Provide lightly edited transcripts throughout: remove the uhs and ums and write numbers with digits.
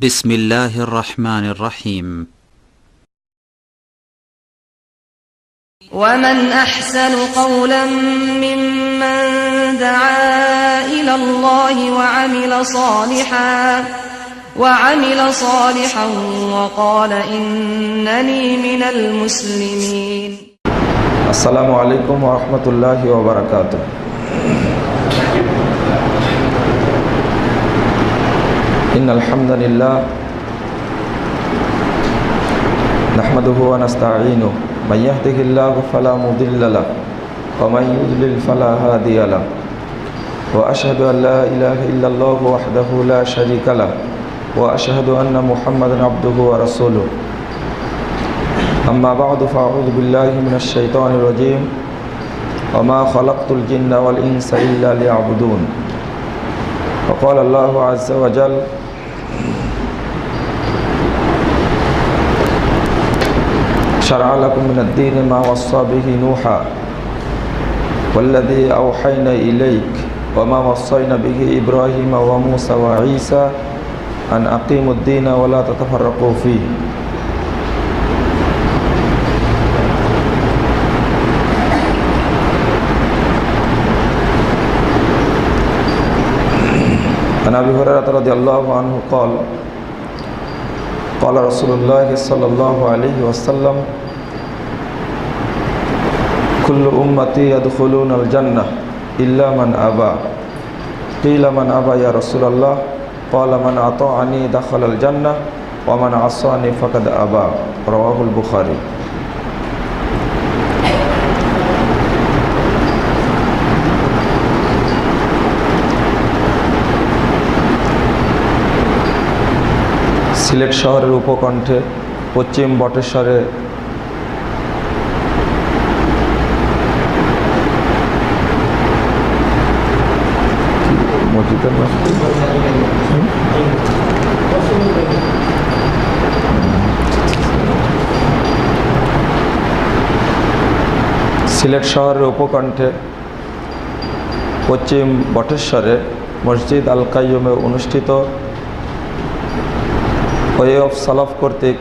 بسم الله الرحمن الرحيم. ومن أحسن قولا ممن دعا إلى الله وعمل صالحا وقال إنني من المسلمين. السلام عليكم ورحمة الله وبركاته. إن الحمد لله نحمده ونستعينه من يهده الله فلا مضل له ومن يضلل فلا هادي له وأشهد أن لا إله إلا الله وحده لا شريك له وأشهد أن محمدا عبده ورسوله. أما بعد فأعوذ بالله من الشيطان الرجيم وما خلقت الجن والإنس إلا ليعبدون. وقال الله عز وجل شرع لكم من الدين ما وصى به نوحا والذي أوحينا إليك وما وصينا به إبراهيم وموسى وعيسى أن أقيموا الدين ولا تتفرقوا فيه. عن أبي هريرة رضي الله عنه قال قال رسول الله صلى الله عليه وسلم كل أمتي يدخلون الجنة إلا من أبى. قيل من أبى يا رسول الله؟ قال من أطاعني دخل الجنة ومن عصاني فقد أبى. رواه البخاري. সিলেট শহরের উপকণ্ঠে পশ্চিম বটেশ্বরে মসজিদের নাম সিলেট শহরের উপকণ্ঠে পশ্চিম বটেশ্বরে মসজিদ আল কাইয়ুমে অনুষ্ঠিত ওয়ে অফ সালাফ কর্তৃক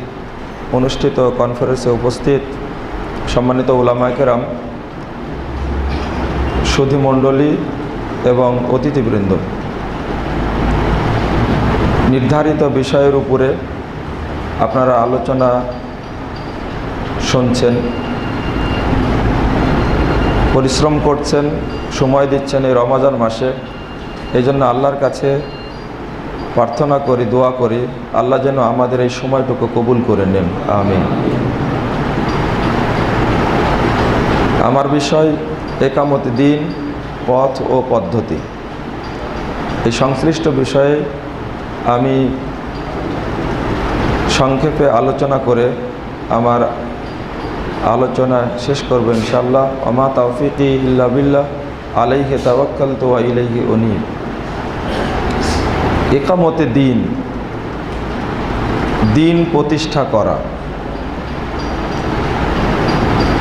অনুষ্ঠিত কনফারেন্সে উপস্থিত সম্মানিত উলামায়ে কেরাম, সুধীমণ্ডলী এবং অতিথিবৃন্দ, নির্ধারিত বিষয়ের উপরে আপনারা আলোচনা শুনছেন, পরিশ্রম করছেন, সময় দিচ্ছেন এই রমজান মাসে। এই জন্য আল্লাহর কাছে প্রার্থনা করি, দোয়া করি, আল্লাহ যেন আমাদের এই সময়টুকু কবুল করে নেন, আমিন। আমার বিষয় একামত দিন, পথ ও পদ্ধতি। এই সংশ্লিষ্ট বিষয়ে আমি সংক্ষেপে আলোচনা করে আমার আলোচনা শেষ করব ইনশাআল্লাহ। ওমা তাওফিকি ইল্লা বিল্লাহ আলাইহি তাওয়াক্কালতু ওয়া ইলাইহি উনীব। একামতে দিন, দিন প্রতিষ্ঠা করা।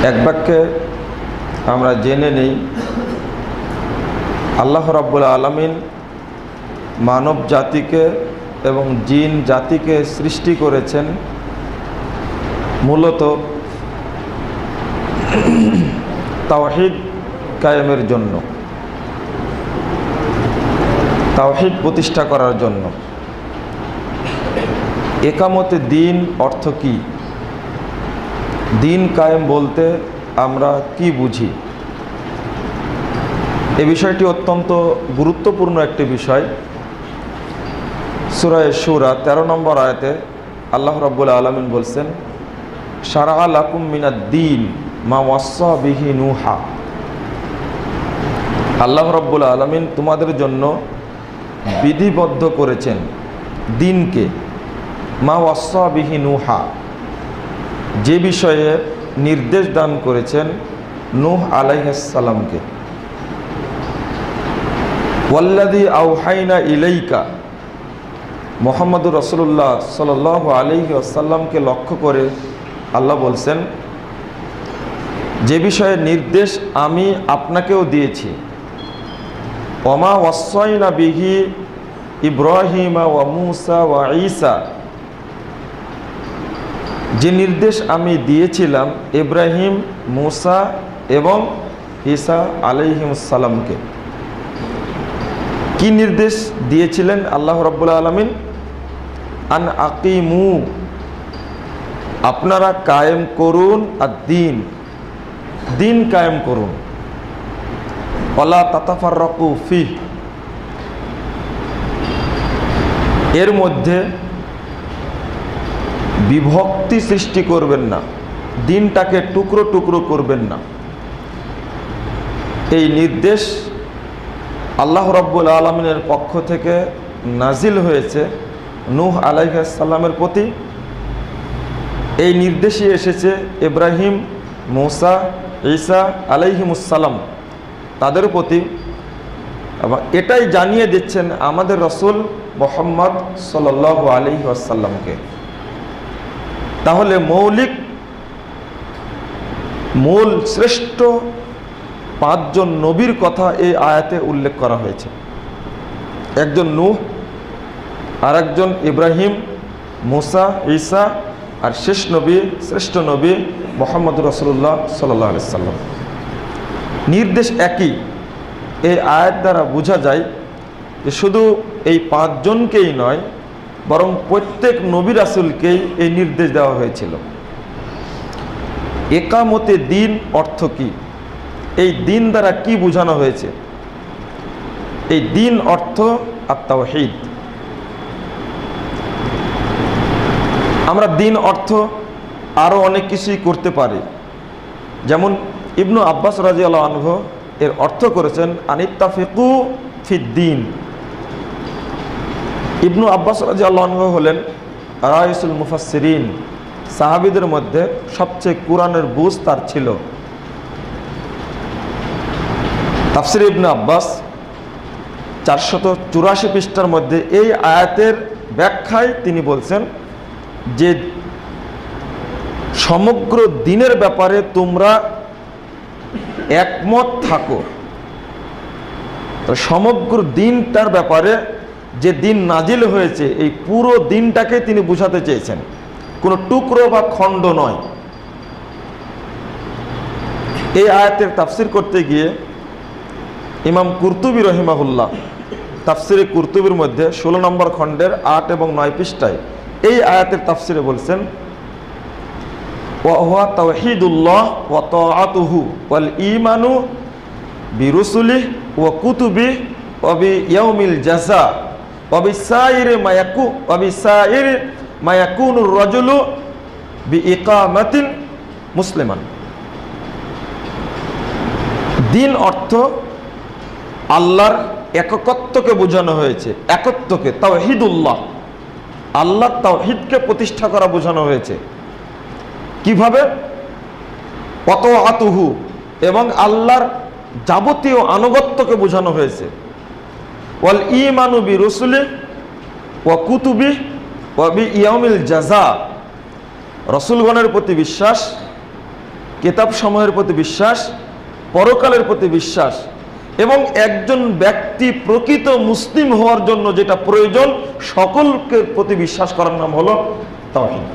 এক বাক্যে আমরা জেনে নেই, আল্লাহ রাব্বুল আলামিন মানব জাতিকে এবং জিন জাতিকে সৃষ্টি করেছেন মূলত তাওহীদ কায়েমের জন্য, তাওহীদ প্রতিষ্ঠা করার জন্য। একামতে দিন অর্থ কি? দিন কায়েম বলতে আমরা কি বুঝি? এই বিষয়টি অত্যন্ত গুরুত্বপূর্ণ একটি বিষয়। সূরা শুরা 13 নম্বর আয়াতে আল্লাহ রাব্বুল আলামিন বলছেন, শারআ লাকুম মিনাদ-দীন মা ওয়াসসা বিহি নূহা। আল্লাহ রাব্বুল আলামিন তোমাদের জন্য বিধিবদ্ধ করেছেন দিনকে, মা ওয়াসসা বিহি নূহা, যে বিষয়ে নির্দেশ দান করেছেন নূহ আলাইহিস সালামকে। ওয়াল্লাযী আওহাইনা ইলাইকা, মুহাম্মদুর রাসূলুল্লাহ সাল্লাল্লাহু আলাইহি ওয়াসাল্লামকে লক্ষ্য করে আল্লাহ বলছেন, যে বিষয়ে নির্দেশ আমি আপনাকেও দিয়েছি। ওমা ওয়াসসাইনা বিহি ইব্রাহিমা ওয়া মুসা ওয়া ঈসা, যে নির্দেশ আমি দিয়েছিলাম ইব্রাহিম, মুসা এবং ঈসা আলাইহিমুস সালামকে। কি নির্দেশ দিয়েছিলেন আল্লাহ রাব্বুল আলামিন? আন আকিমু, আপনারা কায়েম করুন আদ-দ্বীন, দিন কায়েম করুন, ওয়ালা তাতাফাররাকু ফিহ, এর মধ্যে বিভক্তি সৃষ্টি করবেন না, দিনটাকে টুকরো টুকরো করবেন না। এই নির্দেশ আল্লাহ রাব্বুল আলামিনের পক্ষ থেকে নাজিল হয়েছে নূহ আলাইহিস সালামের প্রতি। এই নির্দেশই এসেছে ইব্রাহিম, মুসা, ঈসা আলাইহিমুস সালাম তাদের প্রতি, এবং এটাই জানিয়ে দিচ্ছেন আমাদের রাসূল মুহাম্মদ সাল্লাল্লাহু আলাইহি ওয়াসাল্লামকে। তাহলে মূল শ্রেষ্ঠ 5 জন নবীর কথা এই আয়াতে উল্লেখ করা হয়েছে। একজন নূহ, আর একজন ইব্রাহিম, মুসা, ঈসা, আর শেষ নবী, শ্রেষ্ঠ নবী মুহাম্মদ রাসূলুল্লাহ সাল্লাল্লাহু আলাইহি সাল্লাম। নির্দেশ একই। এই আয়াত দ্বারা বোঝা যায় যে শুধু এই 5 জনকেই নয়, বরং প্রত্যেক নবী রাসূলকেই এই নির্দেশ দেওয়া হয়েছিল। একামতে দিন অর্থ কি? এই দিন দ্বারা কি বোঝানো হয়েছে? এই দিন অর্থ আত-তাওহীদ। আমরা দিন অর্থ আরও অনেক কিছুই করতে পারি, যেমন ইবনু আব্বাস রাদিয়াল্লাহু আনহু এর অর্থ করেছেন আনিত্তাফিকু ফিদ্দিন। ইবনু আব্বাস রাদিয়াল্লাহু আনহু হলেন রাইসুল মুফাসসিরিন, সাহাবীদের মধ্যে সবচেয়ে কোরআনের বুঝ তার ছিল। তাফসির ইবনে আব্বাস 484 পৃষ্ঠার মধ্যে এই আয়াতের ব্যাখ্যায় তিনি বলছেন যে সমগ্র দিনের ব্যাপারে তোমরা একমত থাকো। সমগ্র দিনটার ব্যাপারে যে দিন নাজিল হয়েছে এই পুরো দিনটাকে তিনি বুঝাতে চেয়েছেন, কোনো টুকরো বা খণ্ড নয়। এই আয়াতের তাফসির করতে গিয়ে ইমাম কুরতুবী রহিমাহুল্লাহ তাফসিরে কুরতুবীর মধ্যে 16 নম্বর খণ্ডের 8 এবং 9 পৃষ্ঠায় এই আয়াতের তাফসিরে বলছেন ওয়া হুয়া তাওহীদুল্লাহ ওয়া তাআতুহু ওয়াল ঈমানু বিরুসুলিহি ওয়া কুতুবিহি ওয়া বিয়াউমিল জাযা ওয়া বিসাইরি মা ইয়াকুনুর রাজুলু বিইকামাতিন মুসলিমান। দিন অর্থ আল্লাহর একত্বকে বোঝানো হয়েছে, একত্বকে, তাওহীদুল্লাহ, আল্লাহর তাওহীদকে প্রতিষ্ঠা করা বোঝানো হয়েছে। কিভাবে? ওয়াতাআতুহু, এবং আল্লাহর যাবতীয় আনুগত্যকে বোঝানো হয়েছে। ওয়াল ঈমানু বিরুসুলিহি ওয়া কুতুবিহি ওয়া বিয়াউমিল জাযা, রাসূলগণের প্রতি বিশ্বাস, কিতাব সমূহের প্রতি বিশ্বাস, পরকালের প্রতি বিশ্বাস, এবং একজন ব্যক্তি প্রকৃত মুসলিম হওয়ার জন্য যেটা প্রয়োজন সকলকে প্রতি বিশ্বাস করার নাম হলো তাওহীদ,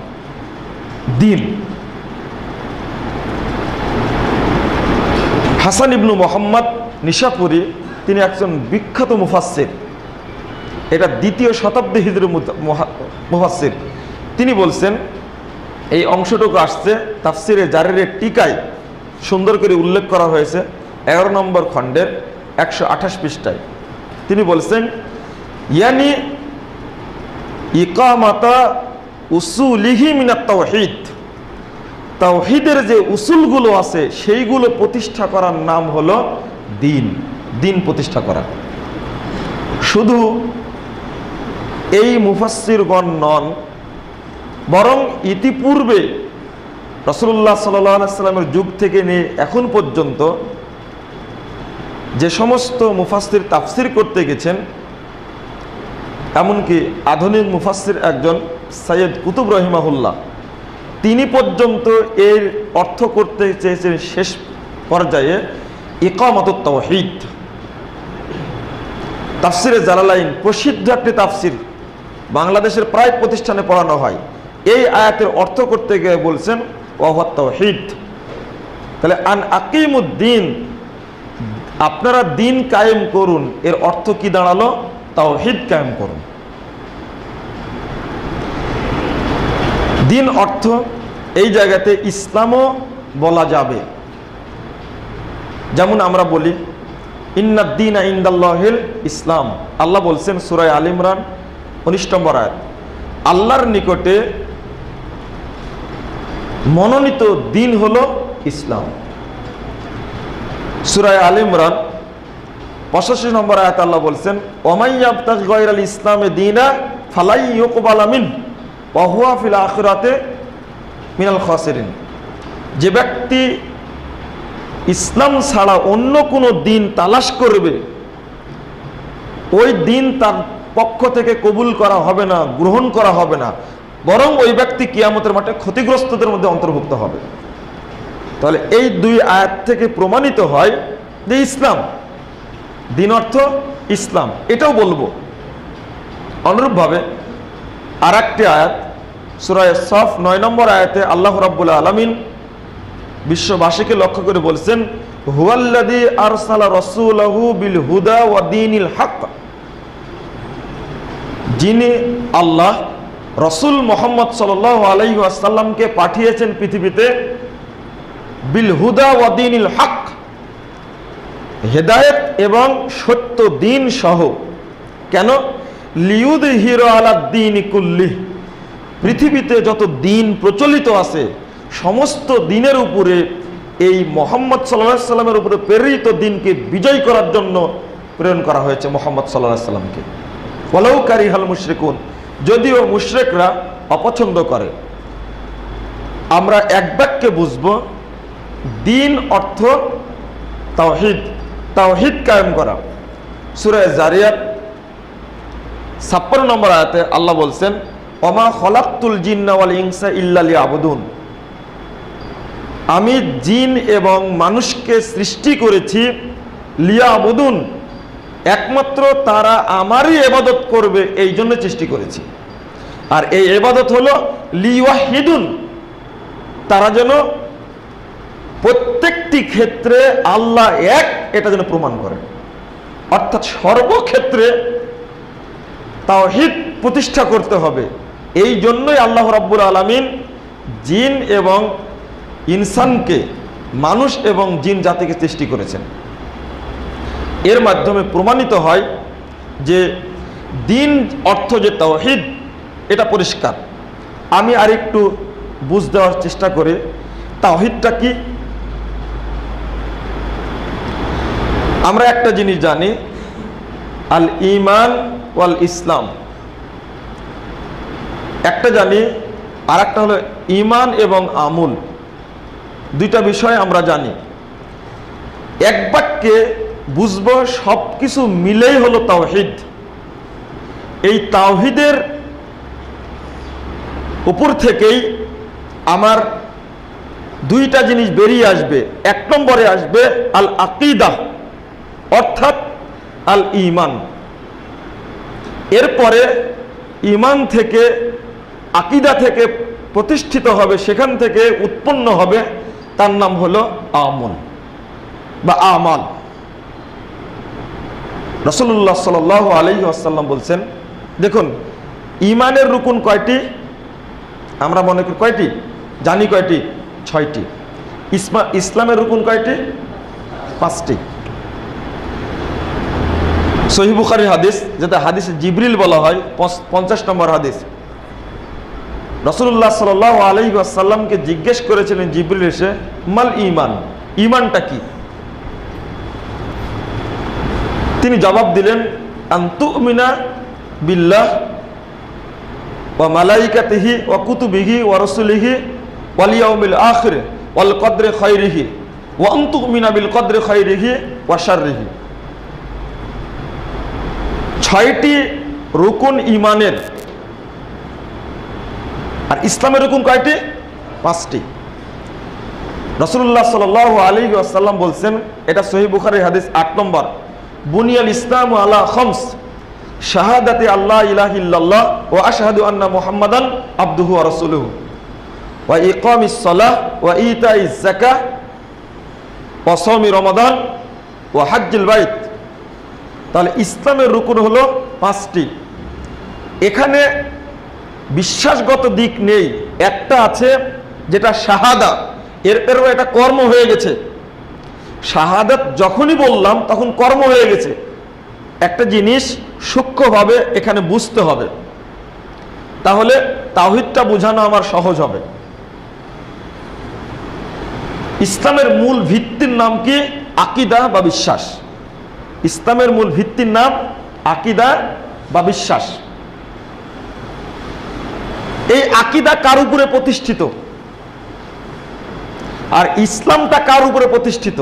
দিন। হাসান ইবনু মুহাম্মদ নিশাপুরি তিনি একজন বিখ্যাত মুফাসসির, এটা 2য় শতাব্দী হিজরি মুফাসসির। তিনি বলছেন, এই অংশটুকু আসছে তাফসিরে জারিরের টিকায় সুন্দর করে উল্লেখ করা হয়েছে 11 নম্বর খণ্ডের 128 পৃষ্ঠায়। তিনি বলছেন ইয়ানি ইকামাতা উসুলিহি মিনাত তাওহীদ, তাওহীদের যে উসুলগুলো আছে সেইগুলো প্রতিষ্ঠা করার নাম হলো দিন, দিন প্রতিষ্ঠা করা। শুধু এই মুফাসসিরগণ নন, বরং ইতিপূর্বে রাসূলুল্লাহ সাল্লাল্লাহু আলাইহি সাল্লামের যুগ থেকে নিয়ে এখন পর্যন্ত যে সমস্ত মুফাসসির তাফসির করতে গেছেন, এমনকি আধুনিক মুফাসসির একজন সৈয়দ কুতুব রহিমাহুল্লাহ তিনি পর্যন্ত এর অর্থ করতে চেয়েছেন শেষ পর্যায়ে ইকামাতুত তাওহীদ, তাফসিরে জালালাইন প্রসিদ্ধ একটি তাফসির, বাংলাদেশের প্রায় প্রতিষ্ঠানে পড়ানো হয়। এই আয়াতের অর্থ করতে গিয়ে বলছেন ওয়া তাওহীদ। তাহলে আন আকিমুদ্দিন, আপনারা দিন কায়েম করুন, এর অর্থ কি দাঁড়ালো? তাওহীদ কায়েম করুন। দিন অর্থ এই জায়গাতে ইসলামও বলা যাবে। যেমন আমরা বলি ইন্নাদ-দীনা ইনদাল্লাহিল ইসলাম, আল্লাহ বলছেন সূরা আল ইমরান 19 নম্বর আয়াত, আল্লাহর নিকটে মনোনীত দিন হলো ইসলাম। সূরা আল ইমরান 85 নম্বর আয়াত আল্লাহ বলছেন ওয়ামাই ইয়াবতাগি গায়রাল ইসলামে দীনা ফালাই ইউকবালা মিনহু ওয়া হুয়া ফিল আখিরাতি মিনাল খাসিরিন। যে ব্যক্তি ইসলাম ছাড়া অন্য কোনো দিন তালাশ করবে, ওই দিন তার পক্ষ থেকে কবুল করা হবে না, গ্রহণ করা হবে না, বরং ওই ব্যক্তি কিয়ামতের মাঠে ক্ষতিগ্রস্তদের মধ্যে অন্তর্ভুক্ত হবে। তাহলে এই দুই আয়াত থেকে প্রমাণিত হয় যে ইসলাম, দিন অর্থ ইসলাম, এটাও বলবো। অনুরূপভাবে আর একটি আয়াত সূরা সফ 9 নম্বর আয়াতে আল্লাহ রাব্বুল আলামিন বিশ্ববাসীকে লক্ষ্য করে বলছেন হুয়াল্লাযী আরসালা রাসূলাহু বিল হুদা ওয়া দীনিল হক, যিনি আল্লাহ রাসূল মুহাম্মদ সাল্লাল্লাহু আলাইহি ওয়াসাল্লামকে পাঠিয়েছেন পৃথিবীতে বিল হুদা ওয়া দীনিল হক, হেদায়েত এবং সত্য দিন সহ। কেন? লিইউযহিরা আলাদ-দীনি কুল্লিহি, পৃথিবীতে যত দিন প্রচলিত আছে সমস্ত দিনের উপরে এই মুহাম্মদ সাল্লাল্লাহু আলাইহি ওয়াসাল্লামের উপরে প্রেরিত দিনকে বিজয় করার জন্য প্রেরণ করা হয়েছে মুহাম্মদ সাল্লাল্লাহু আলাইহি ওয়াসাল্লামকে। ওয়ালাউ কারিহাল মুশরিকুন, যদিও মুশরিকরা অপছন্দ করে। আমরা এক বাক্যে বুঝবো দিন অর্থ তাওহীদ, তাওহীদ কায়েম করা। সূরা জারিয়াত 56 নম্বর আয়াতে আল্লাহ বলছেন ওমা খলাকতুল জিন্না ওয়াল ইনসা ইল্লা লিয়াবুদুন, আমি জিন এবং মানুষকে সৃষ্টি করেছি লিয়াবুদুন, একমাত্র তারা আমারই ইবাদত করবে এই জন্য সৃষ্টি করেছি। আর এই ইবাদত হলো লিওয়াহিদুন, তারা যেন প্রত্যেকটি ক্ষেত্রে আল্লাহ এক, এটা যেন প্রমাণ করে। অর্থাৎ সর্বক্ষেত্রে তাওহীদ প্রতিষ্ঠা করতে হবে। এই জন্যই আল্লাহ রাব্বুল আলামিন জিন এবং ইনসানকে, মানুষ এবং জিন জাতিকে সৃষ্টি করেছেন। এর মাধ্যমে প্রমাণিত হয় যে দিন অর্থ যে তাওহীদ, এটা পরিষ্কার। আমি আরেকটু বুঝ দেওয়ার চেষ্টা করি তাওহীদটা কি। আমরা একটা জিনিস জানি, আল ঈমান ওয়াল ইসলাম, একটা জানি, আর একটা হলো ঈমান এবং আমল, দুইটা বিষয় আমরা জানি। এক বাক্যে বুঝবো সব কিছু মিলেই হলো তাওহীদ। এই তাওহীদের উপর থেকেই আমার দুইটা জিনিস বেরিয়ে আসবে। এক নম্বরে আসবে আল আকীদা, অর্থাৎ আল ঈমান। এরপরে ঈমান থেকে, আকীদা থেকে প্রতিষ্ঠিত হবে, সেখান থেকে উৎপন্ন হবে, তার নাম হলো আমল বা আমাল। রাসূলুল্লাহ সাল্লাল্লাহু আলাইহি ওয়াসাল্লাম বলছেন, দেখুন ঈমানের রুকুন কয়টি? আমরা মনে করি কয়টি? জানি কয়টি? 6টি। ইসলামের রুকুন কয়টি? 5টি। সহিহ বুখারী হাদিস, যেটা হাদিসে জিবরিল বলা হয়, 50 নম্বর হাদিস। রাসূলুল্লাহ সাল্লাল্লাহু আলাইহি ওয়াসাল্লামকে জিজ্ঞেস করেছিলেন জিবরিল এসে, মাল ঈমান, ঈমানটা কি? তিনি জবাব দিলেন, আন তুমিনা বিল্লাহ ওয়া মালাইকাতিহি ওয়া কুতুবিহি ওয়া রাসূলিহি ওয়াল ইয়াউমিল আখির ওয়াল কদরি খায়রিহি ওয়া আন তুমিনা বিল কদরি খায়রিহি ওয়া শাররিহি। 6টি রুকুন ঈমানের। আর ইসলামের রুকুন কয়টি? 5টি। রাসূলুল্লাহ সাল্লাল্লাহু আলাইহি ওয়াসাল্লাম বলছেন, এটা সহিহ বুখারীর হাদিস 8 নম্বর, বুনিয়াল ইসলামু আলা খামস, শাহাদাতে আল্লাহ ইলাহা ইল্লাল্লাহ ওয়া আশহাদু আন্না মুহাম্মাদান আবদুহু ওয়া রাসূলুহু ওয়া ইকামিস সালাহ ওয়া ইতাইজ যাকাহ ওয়া সাওমি রমাদান ওয়া হজ্জুল বাইত। তাহলে ইসলামের রুকুন হলো 5টি। এখানে বিশ্বাসগত দিক নেই, একটা আছে যেটা শাহাদা, এরপরেও এটা কর্ম হয়ে গেছে। শাহাদাত যখনই বললাম তখন কর্ম হয়ে গেছে। একটা জিনিস সূক্ষ্মভাবে এখানে বুঝতে হবে, তাহলে তাওহীদটা বোঝানো আমার সহজ হবে। ইসলামের মূল ভিত্তির নাম কি? আকীদা বা বিশ্বাস। ইসলামের মূল ভিত্তির নাম আকীদা বা বিশ্বাস। এই আকীদা কার উপরে প্রতিষ্ঠিত আর ইসলামটা কার উপরে প্রতিষ্ঠিত?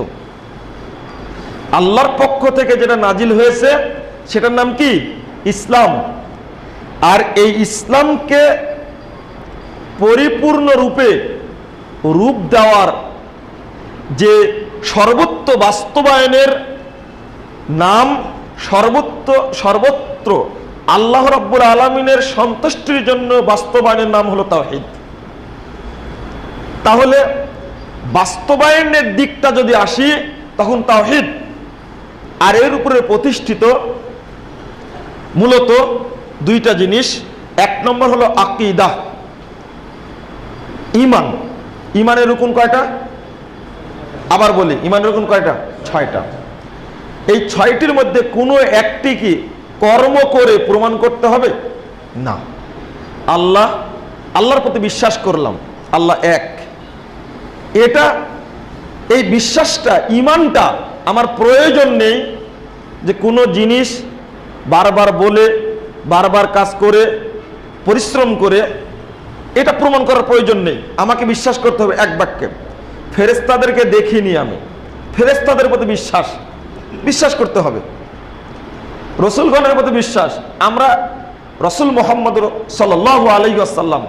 আল্লাহর পক্ষ থেকে যেটা নাজিল হয়েছে সেটার নাম কি? ইসলাম। আর এই ইসলামকে পরিপূর্ণ রূপে রূপ দেওয়ার যে সর্বত্র বাস্তবায়নের নাম, সর্বত্র আল্লাহ রাব্বুল আলামিনের সন্তুষ্টির জন্য বাস্তবায়নের নাম হলো তাওহীদ। তাহলে বাস্তবায়নের দিকটা যদি আসি তখন তাওহীদ আর এর উপরে প্রতিষ্ঠিত মূলত দুইটা জিনিস। এক নম্বর হলো আকীদা, ঈমান। ঈমানের রুকুন কয়টা? আবার বলি, ঈমানের রুকুন কয়টা? 6টা। এই 6টির মধ্যে কোনো একটি কি কর্ম করে প্রমাণ করতে হবে? না। আল্লাহর প্রতি বিশ্বাস করলাম আল্লাহ এক, এটা এই বিশ্বাসটা, ঈমানটা আমার প্রয়োজন নেই যে কোনো জিনিস বারবার বলে, বারবার কাজ করে, পরিশ্রম করে এটা প্রমাণ করার প্রয়োজন নেই। আমাকে বিশ্বাস করতে হবে এক বাক্যে। ফেরেশতাদেরকে দেখিনি আমি, ফেরেশতাদের প্রতি বিশ্বাস করতে হবে। রসুলগণের প্রতি বিশ্বাস, আমরা রসুল মুহাম্মদ সাল্লাল্লাহু আলাইহি ওয়াসাল্লাম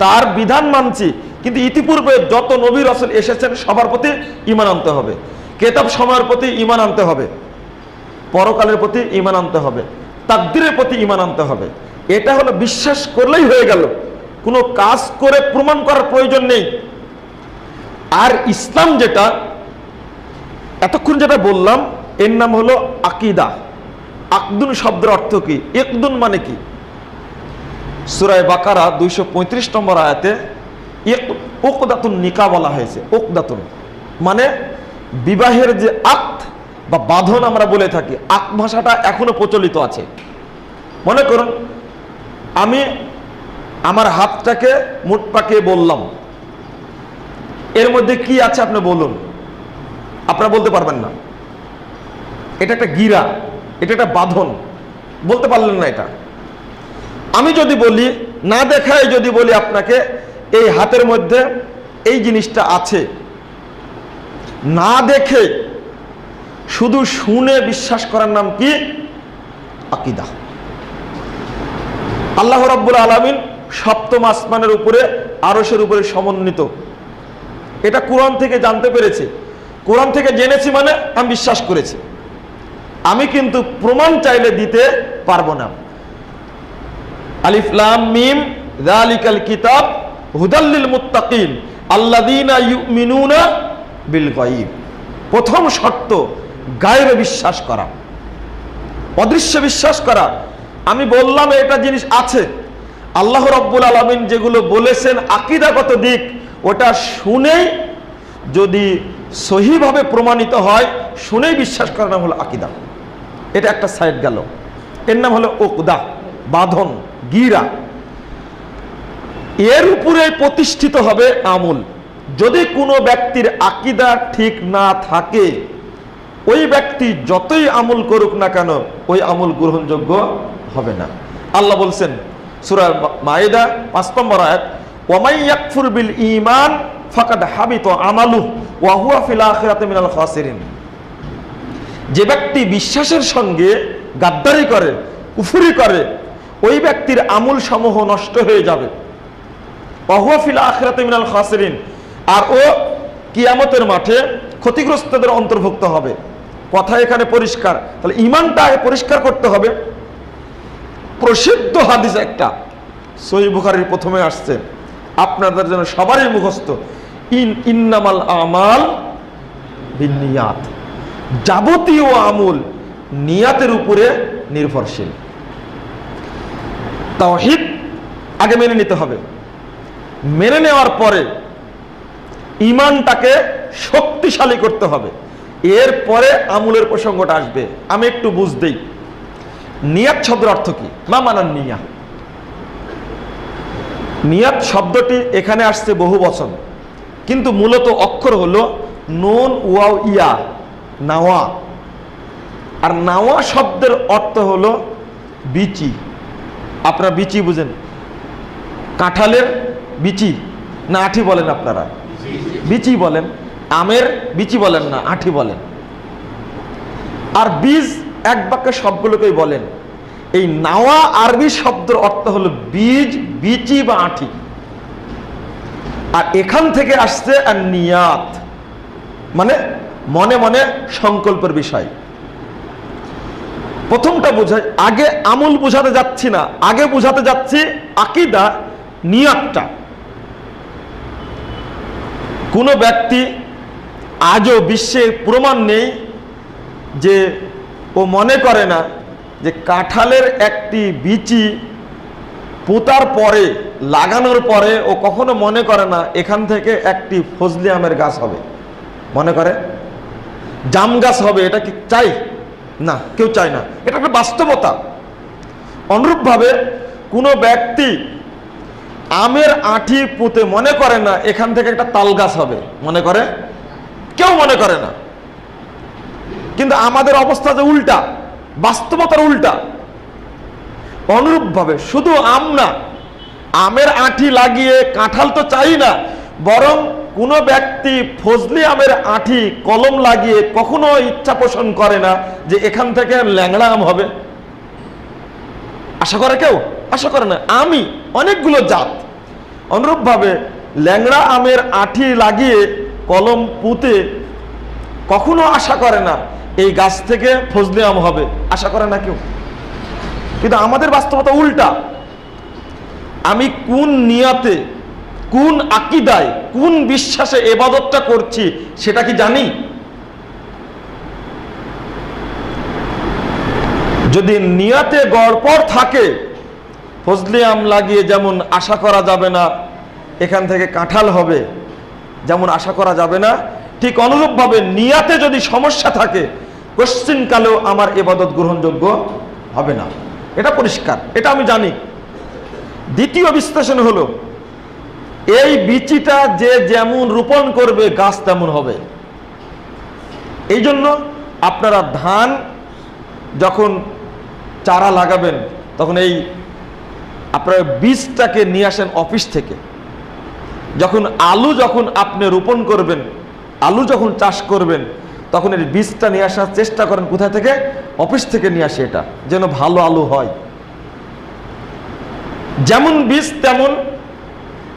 তার বিধান মানছি, কিন্তু ইতিপূর্বে যত নবী রসুল এসেছেন সবার প্রতি ঈমান আনতে হবে। কিতাব সময়ের প্রতি ঈমান আনতে হবে, পরকালের প্রতি ঈমান আনতে হবে, তাকদীরের প্রতি ঈমান আনতে হবে। এটা হলো বিশ্বাস করলেই হয়ে গেল, কোনো কাজ করে প্রমাণ করার প্রয়োজন নেই। আর ইসলাম যেটা এতক্ষণ যেটা বললাম এর নাম হলো আকীদা। আকদুন শব্দের অর্থ কি? ইকদুন মানে কি? সূরা বাকারা 235 নম্বর আয়াতে উকদাতুন নিকাহ বলা হয়েছে। উকদাতুন মানে বিবাহের যে আকদ বা বাঁধন আমরা বলে থাকি, আকদ ভাষাটা এখনো প্রচলিত আছে। মনে করুন আমি আমার হাতটাকে মুঠ পাকিয়ে বললাম, এর মধ্যে কি আছে আপনি বলুন, আপনারা বলতে পারবেন না। এটা একটা গিরা, এটা একটা বাঁধন, বলতে পারলেন না এটা। আমি যদি বলি, না দেখায় যদি বলি আপনাকে এই হাতের মধ্যে এই জিনিসটা আছে, না দেখে শুধু শুনে বিশ্বাস করার নাম কি? আকীদা। আল্লাহ রাব্বুল আলামিন সপ্তম আসমানের উপরে আরশের উপরে সমন্বিত, এটা কোরআন থেকে জানতে পেরেছি। কোরআন থেকে জেনেছি মানে আমি বিশ্বাস করেছি। আমি কিন্তু প্রমাণ চাইলে দিতে পারবো না। আলিফ লাম মিম যালিকাল কিতাব হুদাল লিল মুত্তাকিন আল্লাযীনা ইউমিনুনা বিল গায়ব। প্রথম শর্ত গায়বে বিশ্বাস করা, অদৃশ্য বিশ্বাস করা। আমি বললাম এটা জিনিস আছে, আল্লাহ রাব্বুল আলামিন যেগুলো বলেছেন আকীদাগত দিক, ওটা শুনেই যদি সহিভাবে প্রমাণিত হয়, শুনেই বিশ্বাস করার নাম হলো আকীদা। এটা একটা সাইড গেল। এর নাম হলো উকদা, বাঁধন, গিরা। এর উপরে প্রতিষ্ঠিত হবে আমল। যদি কোনো ব্যক্তির আকীদা ঠিক না থাকে, ওই ব্যক্তি যতই আমল করুক না কেন, ওই আমল গ্রহণযোগ্য হবে না। আল্লাহ বলছেন সূরা মাইদা 5 নম্বর আয়াত, ওয়ামাই ইয়াকফুর বিল ঈমান ফাকাদ হাবিতা আমালুহু ওয়া হুয়া ফিল আখিরাতি মিনাল খাসিরিন। যে ব্যক্তি বিশ্বাসের সঙ্গে গাদ্দারি করে, কুফরি করে, ওই ব্যক্তির আমল সমূহ নষ্ট হয়ে যাবে। ওয়া হুয়া ফিল আখিরাতি মিনাল খাসিরিন, আর ও কিয়ামতের মাঠে ক্ষতিগ্রস্তদের অন্তর্ভুক্ত হবে। কথা এখানে পরিষ্কার। তাহলে ইমানটা পরিষ্কার করতে হবে। প্রসিদ্ধ হাদিস একটা সহিহ বুখারীর প্রথমে আসছে, আপনাদের জন্য সবারই মুখস্থ, ইন্নামাল আমাল বিন্নিয়াত, যাবতীয় আমল নিয়াতের উপরে নির্ভরশীল। তাওহীদ আগে মেনে নিতে হবে, মেনে নেওয়ার পরে ঈমানটাকে শক্তিশালী করতে হবে, এরপরে আমলের প্রসঙ্গটা আসবে। আমি একটু বুঝতেই, নিয়াত শব্দের অর্থ কি? মা মানান নিয়া। নিয়াত শব্দটি এখানে আসছে বহু বচন, কিন্তু মূলত অক্ষর হলো নুন ওয়াও ইয়া, নাওয়া। আর নাওয়া শব্দের অর্থ হলো বিচি। আপনারা বিচি বুঝেন? কাঁঠালের বিচি না আঠি বলেন আপনারা? বিচি বলেন। আমের বিচি বলেন না, আঠি বলেন। আর বীজ এক বাক্যে সবগুলোকেই বলেন। এই নাওয়া আরবি শব্দের অর্থ হলো বীজ, বিচি বা আঠি। আর এখান থেকে আসছে আর নিয়াত, মানে মনে মনে সংকল্পের বিষয়। প্রথমটা বোঝায়, আগে আমল বোঝাতে যাচ্ছি না, আগে বোঝাতে যাচ্ছি আকীদা, নিয়াতটা। কোন ব্যক্তি আজও বিশ্বে প্রমাণ নেই যে ও মনে করে না যে কাঁঠালের একটি বিচি পোতার পরে, লাগানোর পরে ও কখনো মনে করে না এখান থেকে একটি ফজলি আমের গাছ হবে। মনে করে জাম গাছ হবে, এটা কি চাই? না, কেউ চায় না। এটা একটা বাস্তবতা। অনুরূপভাবে কোনো ব্যক্তি আমের আঁঠি পুঁতে মনে করে না এখান থেকে একটা তাল গাছ হবে। মনে করে? কেউ মনে করে না। কিন্তু আমাদের অবস্থা যে উল্টা, বাস্তবতার উল্টা। অনুরূপভাবে শুধু আম না, আমের আঁঠি লাগিয়ে কাঁঠাল তো চাই না, বরং কোনো ব্যক্তি ফজলি আমের আঁঠি কলম লাগিয়ে কখনো ইচ্ছা পোষণ করে না যে এখান থেকে ল্যাংড়া আম হবে। আশা করে কেউ? আশা করে না। আমি অনেকগুলো জাত। অনুরূপভাবে ল্যাংড়া আমের আঁঠি লাগিয়ে কলম পুঁতে কখনো আশা করে না এই গাছ থেকে ফজলি আম হবে। আশা করে না কেউ। কিন্তু আমাদের বাস্তবতা উল্টা। আমি কোন নিয়াতে, কোন আকীদায়, কোন বিশ্বাসে ইবাদতটা করছি সেটা কি জানি? যদি নিয়াতে গড়পড় থাকে, ফজলি আম লাগিয়ে যেমন আশা করা যাবে না এখান থেকে কাঁঠাল হবে, যেমন আশা করা যাবে না, ঠিক অনুরূপভাবে নিয়াতে যদি সমস্যা থাকে, কোশ্চিনকালেও আমার ইবাদত গ্রহণযোগ্য হবে না। এটা পরিষ্কার, এটা আমি জানি। দ্বিতীয় বিশ্লেষণ হলো, এই বীজটা যে যেমন রোপণ করবে গাছ তেমন হবে। এই জন্য আপনারা ধান যখন চারা লাগাবেন তখন এই আপনারা বীজটাকে নিয়ে আসেন অফিস থেকে। যখন আলু যখন আপনি রোপণ করবেন, আলু যখন চাষ করবেন, তখন এই বীজটা নিয়ে আসার চেষ্টা করেন কোথা থেকে? অফিস থেকে নিয়ে আসে, এটা যেন ভালো আলু হয়। যেমন বীজ তেমন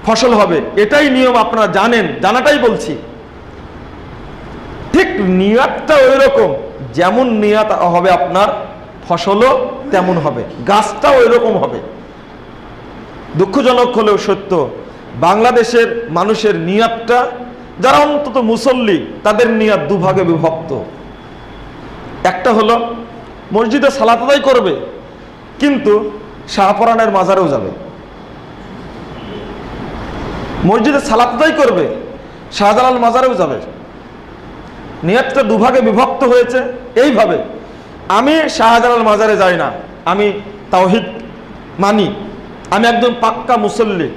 ফসল হবে, এটাই নিয়ম। আপনারা জানেন, জানাটাই বলছি। ঠিক নিয়াতটা ওই রকম, যেমন নিয়াত হবে আপনার ফসলও তেমন হবে, গাছটাও ওই রকম হবে। দুঃখজনক হলেও সত্য, বাংলাদেশের মানুষের নিয়াতটা, যারা অন্তত মুসল্লি, তাদের নিয়াত দুভাগে বিভক্ত। একটা হলো মসজিদে সালাত আদায় করবে, কিন্তু শাহপরানের মাজারেও যাবে। মসজিদে সালাত আদায় করবে, শাহজালাল মাজারেও যাবে। নিয়াতটা দুভাগে বিভক্ত হয়েছে এইভাবে। আমি শাহজালাল মাজারে যাই না, আমি তাওহীদ মানি, আমি একজন পাক্কা মুসল্লি,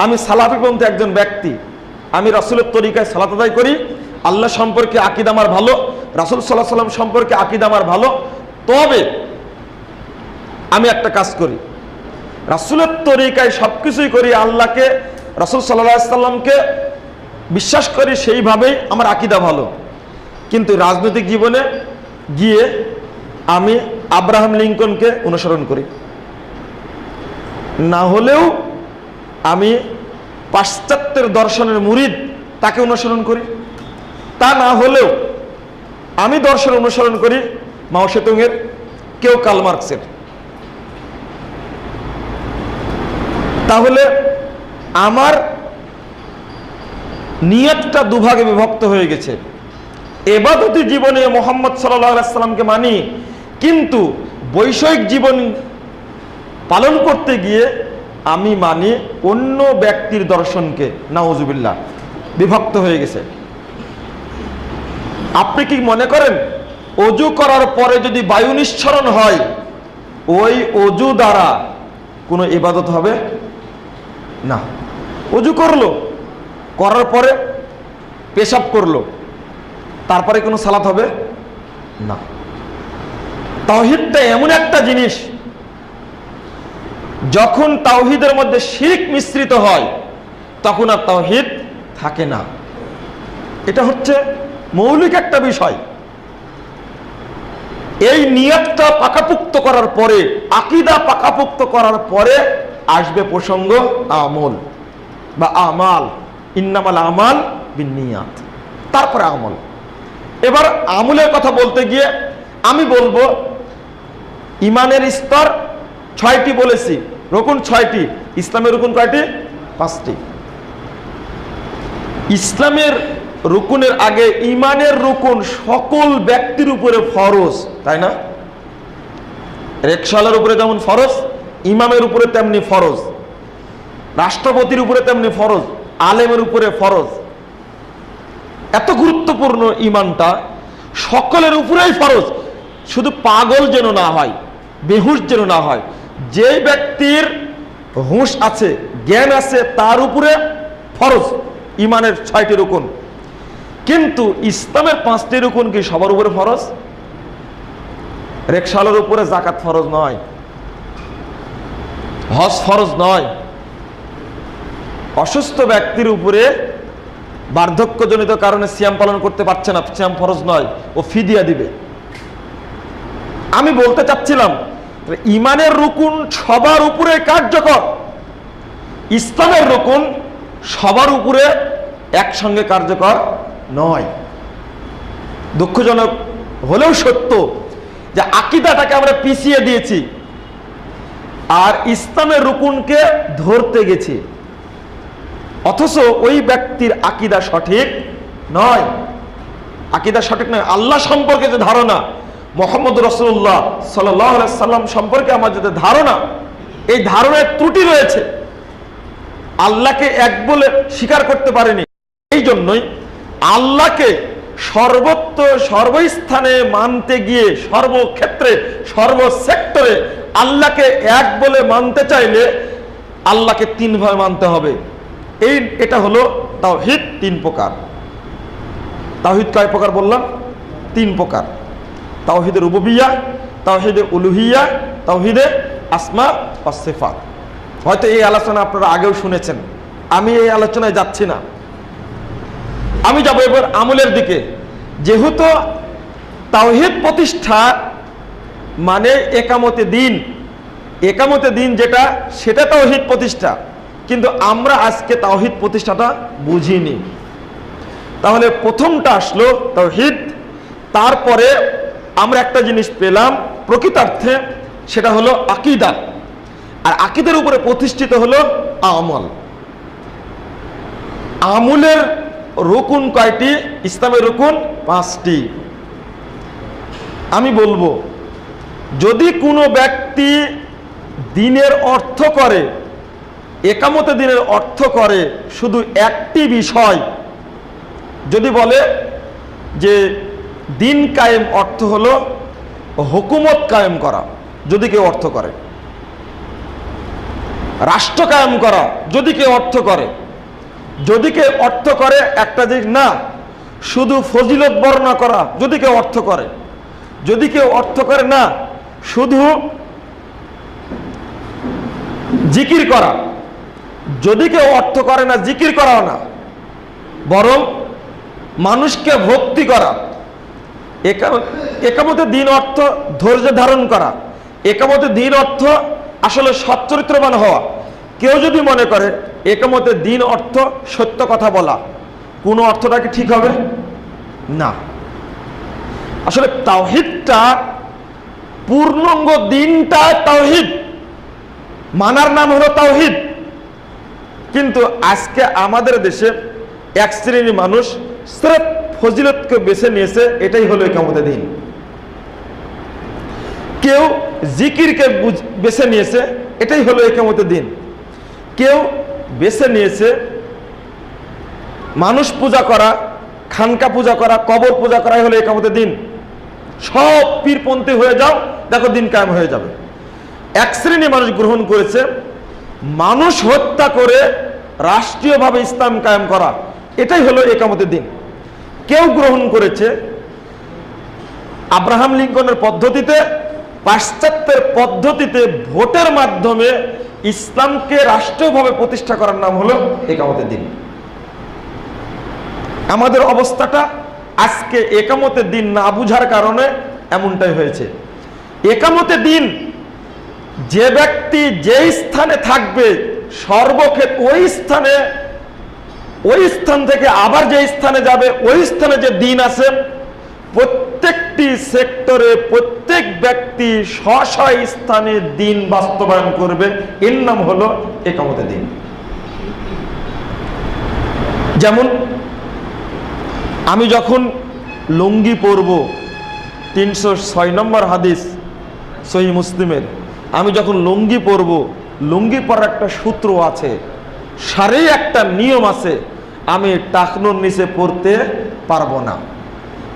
আমি সালাফিপন্থী একজন ব্যক্তি, আমি রাসূলের তরিকায় সালাত আদায় করি, আল্লাহ সম্পর্কে আকীদা আমার ভালো, রাসূল সাল্লাল্লাহু আলাইহি ওয়াসাল্লাম সম্পর্কে আকীদা আমার ভালো। তবে আমি একটা কাজ করি, রাসূলের তরিকায় সবকিছুই করি, আল্লাহকে, রাসূল সাল্লাল্লাহু আলাইহি ওয়াসাল্লামকে বিশ্বাস করি, সেইভাবেই আমার আকীদা ভালো। কিন্তু রাজনৈতিক জীবনে গিয়ে আমি আব্রাহাম লিঙ্কনকে অনুসরণ করি, না হলেও আমি পাশ্চাত্যের দর্শনের মুরিদ, তাকে অনুসরণ করি। তা না হলেও আমি দর্শন অনুসরণ করি মাও সেতুংয়ের, কেউ কার্ল মার্কসের। তাহলে আমার নিয়তটা দুভাগে বিভক্ত হয়ে গেছে। ইবাদতি জীবনে মুহাম্মদ সাল্লাল্লাহু আলাইহি সাল্লামকে মানি, কিন্তু বৈষয়িক জীবন পালন করতে গিয়ে আমি মানি অন্য ব্যক্তির দর্শনকে। নাউজুবিল্লাহ, বিভক্ত হয়ে গেছে। আপনি কি মনে করেন অজু করার পরে যদি বায়ু নিঃসরণ হয়, ওই অজু দ্বারা কোনো ইবাদত হবে না? অজু করলো, করার পরে পেশাব করলো, তারপরে কোনো সালাত হবে না। তাওহীদটা এমন একটা জিনিস, যখন তাওহীদের মধ্যে শিরক মিশ্রিত হয় তখন আর তাওহীদ থাকে না। এটা হচ্ছে মৌলিক একটা বিষয়। এই নিয়তটা পাকাপোক্ত করার পরে, আকীদা পাকাপোক্ত করার পরে আসবে প্রসঙ্গ আমল বা আমাল। ইন্নামাল আমাল বিন্নিয়াত, তারপরে আমল। এবার আমলের কথা বলতে গিয়ে আমি বলবো ইমানের স্তর 6টি বলেছি, রুকুন 6টি। ইসলামের রুকুন কয়টি? 5টি। ইসলামের রুকুনের আগে ইমানের রুকুন সকল ব্যক্তির উপরে ফরজ, তাই না? রিকশাওয়ালার উপরে যেমন ফরজ, ইমামের উপরে তেমনি ফরজ, রাষ্ট্রপতির উপরে তেমনি ফরজ, আলেমের উপরে ফরজ। এত গুরুত্বপূর্ণ ইমানটা, সকলের উপরেই ফরজ। শুধু পাগল যেন না হয়, বেহুশ যেন না হয়। যে ব্যক্তির হুঁশ আছে, জ্ঞান আছে, তার উপরে ফরজ ইমানের 6টি রুকুন। কিন্তু ইসলামের 5টি রুকুন কি সবার উপরে ফরজ? রিকশাওয়ালার উপরে যাকাত ফরজ নয়, হজ ফরজ নয়, অসুস্থ ব্যক্তির উপরে বার্ধক্যজনিত কারণে সিয়াম পালন করতে পারছে না, সিয়াম ফরজ নয়, ও ফিদিয়া দিবে। আমি বলতে চাচ্ছিলাম ইমানের রুকুন সবার উপরে কার্যকর, ইসলামের রুকুন সবার উপরে একসঙ্গে কার্যকর নয়। দুঃখজনক হলেও সত্য যে আকীদাটাকে আমরা পিছিয়ে দিয়েছি আর ইসলামের রুকুনকে ধরতে গেছি, অথচ ওই ব্যক্তির আকীদা সঠিক নয়। আকীদা সঠিক নয়। আল্লাহ সম্পর্কে যে ধারণা, মুহাম্মদ রাসূলুল্লাহ সাল্লাল্লাহু আলাইহি সাল্লাম সম্পর্কে আমাদের যে ধারণা, এই ধারণায় ত্রুটি রয়েছে। আল্লাহকে এক বলে স্বীকার করতে পারেনি। এই জন্যই আল্লাহকে সর্বত্র সর্বস্থানে মানতে গিয়ে, সর্বক্ষেত্রে সর্বসেক্টরে আল্লাহকে এক বলে মানতে চাইলে আল্লাহকে 3 ভাবে মানতে হবে। এটা হলো তাওহীদ 3 প্রকার। তাওহীদ কয় প্রকার বললাম? 3 প্রকার। তাওহীদে রুবুবিয়্যাহ, তাওহীদে উলুহিয়্যাহ, তাওহীদে আসমা ওয়াস সিফাত। হয়তো এই আলোচনা আপনারা আগেও শুনেছেন, আমি এই আলোচনায় যাচ্ছি না। আমি যাব এবার আমলের দিকে। যেহেতু তাওহীদ প্রতিষ্ঠা মানে একামতে দিন, একামতে দিন যেটা, সেটা তাওহীদ প্রতিষ্ঠা। কিন্তু আমরা আজকে তাওহীদ প্রতিষ্ঠাটা বুঝিনি। তাহলে প্রথমটা আসলো তাওহীদ, তারপরে আমরা একটা জিনিস পেলাম প্রকৃতার্থে, সেটা হলো আকীদা। আর আকীদার উপরে প্রতিষ্ঠিত হলো আমল। আমলের রুকুন কয়টি? ইসলামের রুকুন 5টি। আমি বলবো যদি কোনো ব্যক্তি দিনের অর্থ করে, একামতে দিনের অর্থ করে শুধু একটি বিষয়, যদি বলে যে দিন কায়েম অর্থ হলো হুকুমত কায়েম করা, যদি কেউ অর্থ করে, রাষ্ট্র কায়েম করা যদি কেউ অর্থ করে, যদি কেউ অর্থ করে একটা দিক না, শুধু ফজিলত বর্ণনা করা যদি কেউ অর্থ করে, যদি কেউ অর্থ করে না শুধু জিকির করা, যদি কেউ অর্থ করে না জিকির করাও না, বরং মানুষকে ভক্তি করা, একামতে দিন অর্থ ধৈর্য ধারণ করা, একামতে দিন অর্থ আসলে সচ্চরিত্রবান হওয়া। কেউ যদি মনে করে একামতে দিন অর্থ সত্য কথা বলা, কোনো অর্থটা কি ঠিক হবে না। আসলে তাওহীদটা পূর্ণাঙ্গ দিনটা তাওহীদ, মানার নাম হলো তাওহীদ। কিন্তু আজকে আমাদের দেশে এক শ্রেণীর মানুষ সিরফ ফজিলতকে বেছে নিয়েছে, এটাই হলো ইকামতের দিন। কেউ জিকিরকে বেছে নিয়েছে, এটাই হলো ইকামতের দিন। কেউ বেছে নিয়েছে মানুষ পূজা করা, খানকা পূজা করা, কবর পূজা করাই হলো ইকামতের দিন। সব পীরপন্থী হয়ে যাও, দেখো দিন কায়েম হয়ে যাবে। এক শ্রেণী মানুষ গ্রহণ করেছে মানুষ হত্যা করে রাষ্ট্রীয়ভাবে ইসলাম কায়েম করা, এটাই হলো ইকামতের দিন। কেউ গ্রহণ করেছে আব্রাহাম লিঙ্কনের পদ্ধতিতে, পাশ্চাত্যের পদ্ধতিতে ভোটের মাধ্যমে ইসলামকে রাষ্ট্রীয়ভাবে প্রতিষ্ঠা করার নাম হলো ইকামতের দিন। আমাদের অবস্থাটা আজকে ইকামতের দিন না বুঝার কারণে এমনটাই হয়েছে। ইকামতের দিন যে ব্যক্তি যে স্থানে থাকবে সর্বক্ষেত্রে ওই স্থান থেকে আবার যে স্থানে যাবে, ওই স্থানে যে দিন আছে, প্রত্যেকটি সেক্টরে প্রত্যেক ব্যক্তি স্ব স্থানে দিন বাস্তবায়ন করবে, এর নাম হলো ইকামতের দিন। যেমন আমি যখন লুঙ্গি পরব, 306 নম্বর হাদিস সহিহ মুসলিমের, আমি যখন লুঙ্গি পরব, লুঙ্গি পরার একটা সূত্র আছে, সারেই একটা নিয়ম আছে, আমি টাকনুর নিচে পড়তে পারবো না।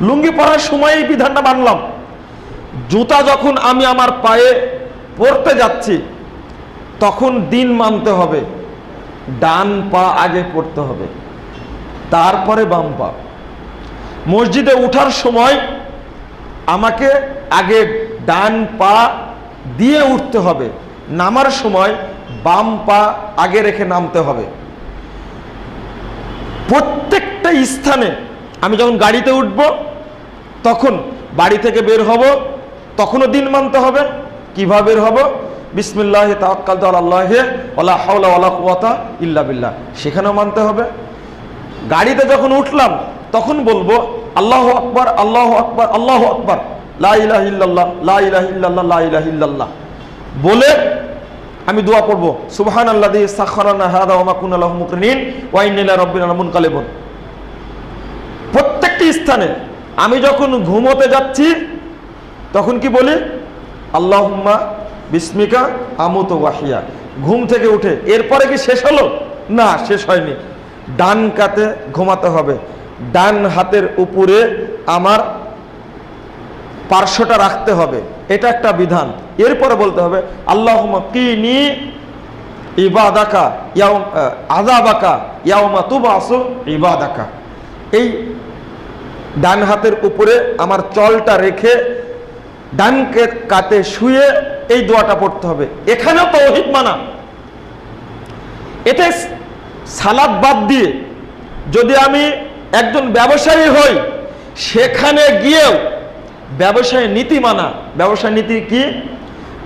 লুঙ্গি পরার সময় এই বিধানটা মানলাম। জুতা যখন আমি আমার পায়ে পরতে যাচ্ছি, তখন দিন মানতে হবে, ডান পা আগে পড়তে হবে, তারপরে বাম পা। মসজিদে ওঠার সময় আমাকে আগে ডান পা দিয়ে উঠতে হবে, নামার সময় বাম পা আগে রেখে নামতে হবে। প্রত্যেকটা স্থানে আমি যখন গাড়িতে উঠব, তখন বাড়ি থেকে বের হব, তখনও দিন মানতে হবে। কিভাবে বের হব? বিসমিল্লাহি তাওয়াক্কালতু আলাল্লাহি ওয়ালা হাওলা ওয়ালা কুওয়াতা ইল্লা বিল্লাহ, সেখানেও মানতে হবে। গাড়িতে যখন উঠলাম তখন বলবো আল্লাহু আকবার, আল্লাহু আকবার, আল্লাহু আকবার, লা ইলাহা ইল্লাল্লাহ, লা ইলাহা ইল্লাল্লাহ, লা ইলাহা ইল্লাল্লাহ বলে আমি দোয়া পড়বো, সুবহানাল্লাযী সাখারানা হাযা ওয়া মা কুন্না লাহু মুকরিনিন ওয়া ইন্না ইলা রাব্বিনা লামুনকালিবুন। প্রত্যেকটি স্থানে আমি যখন ঘুমোতে যাচ্ছি তখন কি বলি? আল্লাহুম্মা বিসমিকা আমুতু ওয়া আহইয়া। ঘুম থেকে উঠে এরপরে কি শেষ হলো? না, শেষ হয়নি। ডান কাতে ঘুমাতে হবে, ডান হাতের উপরে আমার পার্শ্বটা রাখতে হবে, এটা একটা বিধান। এরপরে বলতে হবে আল্লাহুম্মা কিনি ইবাদাকা আযাবাকা ইয়াউমা তুবআসু ইবাদাকা। এই ডান হাতের উপরে আমার চলটা রেখে ডান কাতে শুয়ে এই দোয়াটা পড়তে হবে। এখানেও তাওহীদ মানা। এতে সালাত বাদ দিয়ে যদি আমি একজন ব্যবসায়ী হই, সেখানে গিয়েও ব্যবসায় নীতি মানা। ব্যবসায় নীতি কি?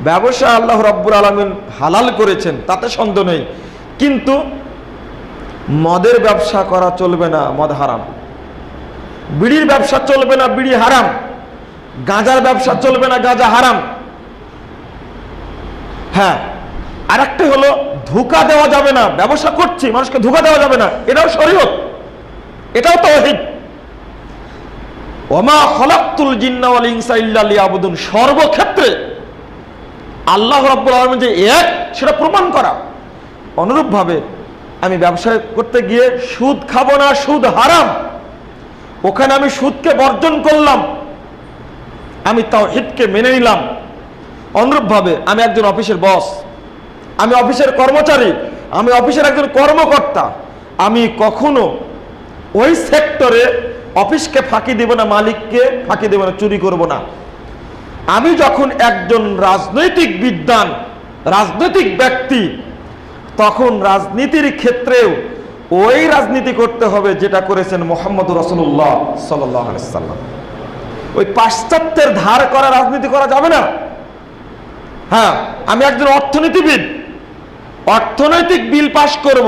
ব্যবসা আল্লাহ রাব্বুল আলামিন হালাল করেছেন, তাতে সন্দেহ নেই, কিন্তু মদের ব্যবসা করা চলবে না, মদ হারাম। বিড়ির ব্যবসা চলবে না, বিড়ি হারাম। গাঁজার ব্যবসা চলবে না, গাঁজা হারাম। হ্যাঁ, আর একটা হলো ধোঁকা দেওয়া যাবে না। ব্যবসা করছি, মানুষকে ধোঁকা দেওয়া যাবে না, এটাও শরীয়ত, এটাও তাওহীদ। ওমা খলাকতুল জিন্না ওয়াল ইনসা ইল্লা লিয়াবুদুন, সর্বক্ষেত্রে আল্লাহ রাব্বুল আলামিন যে এক, সেটা প্রমাণ করা। অনুরূপভাবে আমি ব্যবসা করতে গিয়ে সুদ খাবো না, সুদ হারাম, ওখানে আমি সুদকে বর্জন করলাম, আমি তাওহীদকে মেনে নিলাম। অনুরূপভাবে আমি একজন অফিসের বস, আমি অফিসের কর্মচারী, আমি অফিসের একজন কর্মকর্তা, আমি কখনো ওই সেক্টরে অফিসকে ফাঁকি দেব না, মালিককে ফাঁকি দেব না, চুরি করব না। আমি যখন একজন রাজনৈতিক বিদ্বান, রাজনৈতিক ব্যক্তি, তখন রাজনীতির ক্ষেত্রেও ওই রাজনীতি করতে হবে যেটা করেছেন মুহাম্মদ রাসূলুল্লাহ সাল্লাল্লাহু আলাইহি সাল্লাম। ওই পাশ্চাত্যের ধার করা রাজনীতি করা যাবে না। হ্যাঁ, আমি একজন অর্থনীতিবিদ, অর্থনৈতিক বিল পাশ করব,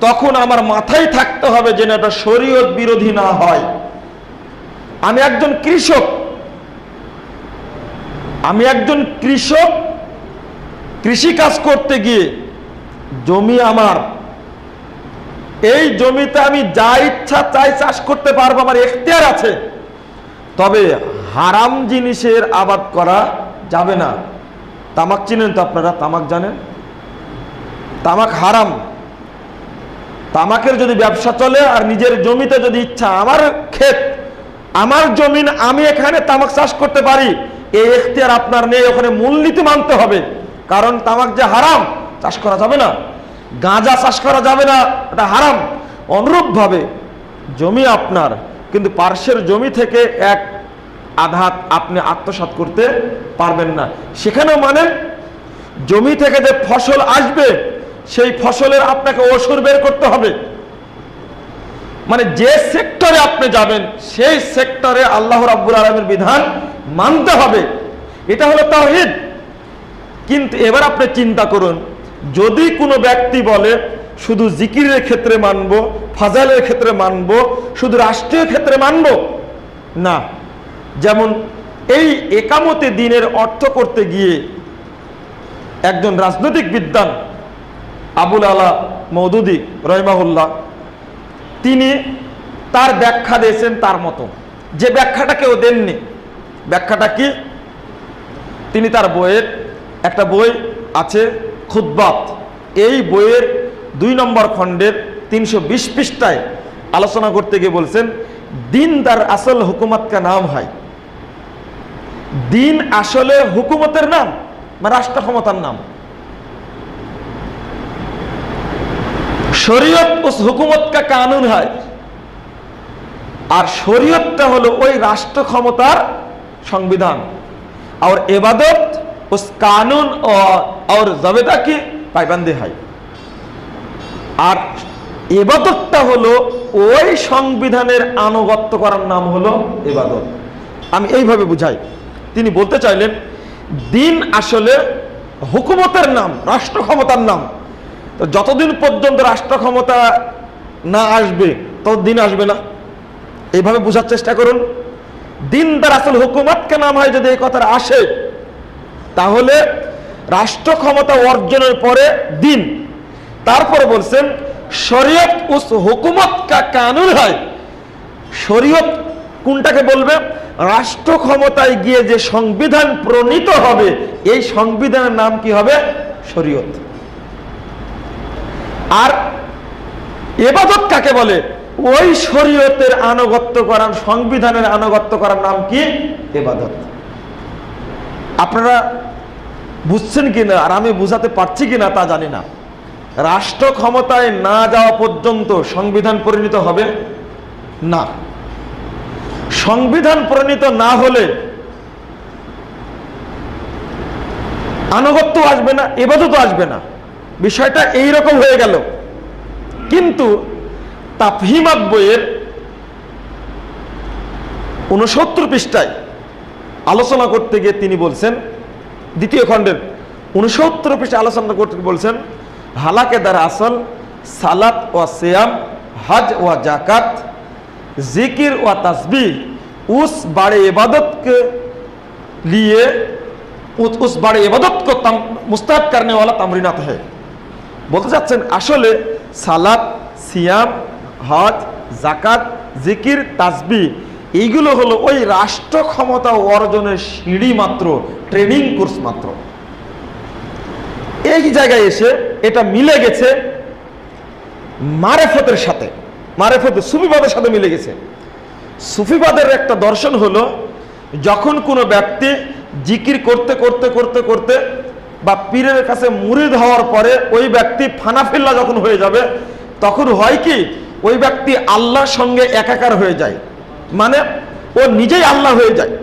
তখন আমার মাথায় থাকতে হবে যেন এটা শরীয়ত বিরোধী না হয়। আমি একজন কৃষক, আমি একজন কৃষক, কৃষি কাজ করতে গিয়ে জমি আমার, এই জমিতে আমি যা ইচ্ছা তাই চাষ করতে পারবো, আমার এখতিয়ার আছে, তবে হারাম জিনিসের আবাদ করা যাবে না। তামাক চিনেন তো আপনারা? তামাক জানেন? তামাক হারাম। তামাকের যদি ব্যবসা চলে আর নিজের জমিতে যদি ইচ্ছা, আমার ক্ষেত, আমার জমিন, আমি এখানে তামাক চাষ করতে পারি, এই এখতিয়ার আপনার নেই। ওখানে মূলনীতি মানতে হবে, কারণ তামাক যে হারাম, চাষ করা যাবে না। গাঁজা চাষ করা যাবে না, এটা হারাম। অনুরূপভাবে জমি আপনার, কিন্তু পার্শ্বের জমি থেকে এক আধাত আপনি আত্মসাৎ করতে পারবেন না। সেখানেও মানে জমি থেকে যে ফসল আসবে, সেই ফসলের আপনাকে ওসর বের করতে হবে। মানে যে সেক্টরে আপনি যাবেন, সেই সেক্টরে আল্লাহ রাব্বুল আলামিনের বিধান মানতে হবে। এটা হলো তাওহীদ। কিন্তু এবার আপনি চিন্তা করুন, যদি কোনো ব্যক্তি বলে শুধু জিকিরের ক্ষেত্রে মানব, ফাজাইলের ক্ষেত্রে মানব, শুধু রাষ্ট্রীয় ক্ষেত্রে মানব না। যেমন এই একামতে দিনের অর্থ করতে গিয়ে একজন রাজনৈতিক বিদ্বান আবুল আলা মওদুদি রহিমাহুল্লাহ, তিনি তার ব্যাখ্যা দিয়েছেন তার মতো, যে ব্যাখ্যাটা কেউ দেননি। ব্যাখ্যাটা কি? তিনি তার বইয়ের, একটা বই আছে খুতবাত, এই বইয়ের 2 নম্বর খণ্ডের 320 পৃষ্ঠায় আলোচনা করতে গিয়ে বলছেন, দিন তার আসল হুকুমত কা নাম হয়। দিন আসলে হুকুমতের নাম বা রাষ্ট্র ক্ষমতার নাম। শরীয়ত উস হুকুমত কা কানুন হয়, আর শরীয়তটা হলো ওই রাষ্ট্র ক্ষমতার সংবিধান। আর ইবাদত উস কানুন और ज़ाबिता की पाबंदी है। আর ইবাদতটা হলো ওই সংবিধানের আনুগত্য করার নাম হলো ইবাদত। আমি এইভাবে বুঝাই। তিনি বলতে চাইলেন, দিন আসলে হুকুমতের নাম, রাষ্ট্র ক্ষমতার নাম। তো যতদিন পর্যন্ত রাষ্ট্র ক্ষমতা না আসবে, ততদিন আসবে না। এইভাবে বোঝার চেষ্টা করুন। দিন তার আসল হুকুমত কে নাম হয়, যদি এই কথাটা আসে, তাহলে রাষ্ট্র ক্ষমতা অর্জনের পরে দিন। তারপরে বলছেন শরীয়ত উস হুকুমত কা কানুন হয়। শরীয়ত কোনটাকে বলবে? রাষ্ট্র ক্ষমতায় গিয়ে যে সংবিধান প্রণীত হবে, এই সংবিধানের নাম কি হবে? শরীয়ত। আর ইবাদত কাকে বলে? ওই শরীয়তের আনুগত্য করার, সংবিধানের আনুগত্য করার নাম কি? ইবাদত। আপনারা বুঝছেন কিনা আর আমি বুঝাতে পারছি কিনা তা জানি না। রাষ্ট্র ক্ষমতায় না যাওয়া পর্যন্ত সংবিধান পরিণত হবে না। সংবিধান প্রণীত না হলে আনুগত্য আসবে না, ইবাদত আসবে না। বিষয়টা এইরকম হয়ে গেল। কিন্তু তাফহিমাত বইয়ের 69 পৃষ্ঠায় আলোচনা করতে গিয়ে তিনি বলছেন, 2য় খণ্ডের 69 পৃষ্ঠায় আলোচনা করতে বলছেন, हालांकि दरअसल सालात व सियाम, हज व जाकात, जिक्र व तस्बीह उस बड़े इबादत के लिए, उस बड़े इबादत को मुस्तहब करने वाला तमरीनात है। बोलते चाচ্ছেন আসলে সালাত, সিয়াম, হজ, যাকাত, জিকির, তাসবিহ এইগুলো হলো ওই রাষ্ট্র ক্ষমতা অর্জনের সিঁড়ি মাত্র, ট্রেনিং কোর্স মাত্র। এই জায়গায় এসে এটা মিলে গেছে মারেফতের সাথে, মারেফত সুফিবাদের সাথে মিলে গেছে। সুফিবাদের একটা দর্শন হলো, যখন কোনো ব্যক্তি জিকির করতে করতে করতে করতে বা পীরের কাছে মুরিদ হওয়ার পরে ওই ব্যক্তি ফানাফিল্লা যখন হয়ে যাবে, তখন হয় কি, ওই ব্যক্তি আল্লাহর সঙ্গে একাকার হয়ে যায়। মানে ও নিজেই আল্লাহ হয়ে যায়,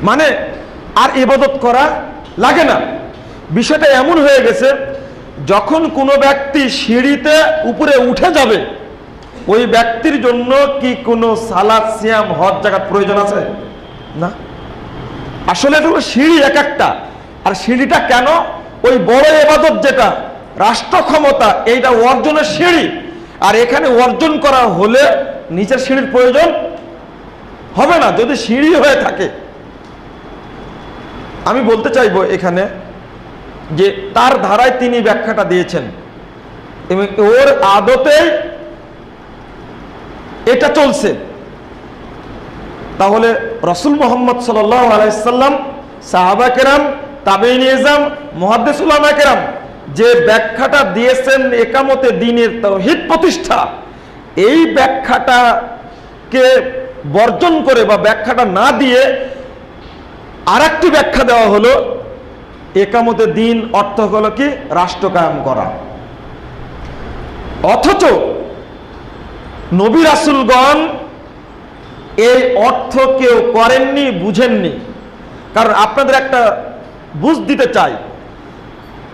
মানে আর ইবাদত করা লাগে না। বিষয়টা এমন হয়ে গেছে, যখন কোনো ব্যক্তি সিঁড়িতে উপরে উঠে যাবে, ওই ব্যক্তির জন্য কি কোনো সালাত, সিয়াম, হজ, যাকাত প্রয়োজন আছে? না। আসলে এটা হলো সিঁড়ি এক একটা। আর সিঁড়িটা কেন? ওই বড় ইবাদত যেটা রাষ্ট্র ক্ষমতা, এইটা অর্জনের সিঁড়ি। আর এখানে অর্জন করা হলে নিচের সিঁড়ির প্রয়োজন হবে না, যদি সিঁড়ি হয়ে থাকে। আমি বলতে চাইবো এখানে যে তার ধারায় তিনি ব্যাখ্যাটা দিয়েছেন এবং ওর আদতেই এটা চলছে। তাহলে রাসূল মুহাম্মদ সাল্লাল্লাহু আলাইহি সাল্লাম, সাহাবা কেরাম, তাবেঈন ইজম, মুহাদ্দিস উলামা কেরাম যে ব্যাখ্যাটা দিয়েছেন একামতে দ্বীনের তাওহীদ প্রতিষ্ঠা, এই ব্যাখ্যাটাকে বর্জন করে বা ব্যাখ্যাটা না দিয়ে আরেকটি ব্যাখ্যা দেওয়া হলো একামতে দ্বীন অর্থ হলো কি রাষ্ট্র কায়েম করা। অথচ নবী রাসূলগণ এই অর্থ কেউ করেননি, বুঝেননি। কারণ আপনাদের একটা বুঝ দিতে চাই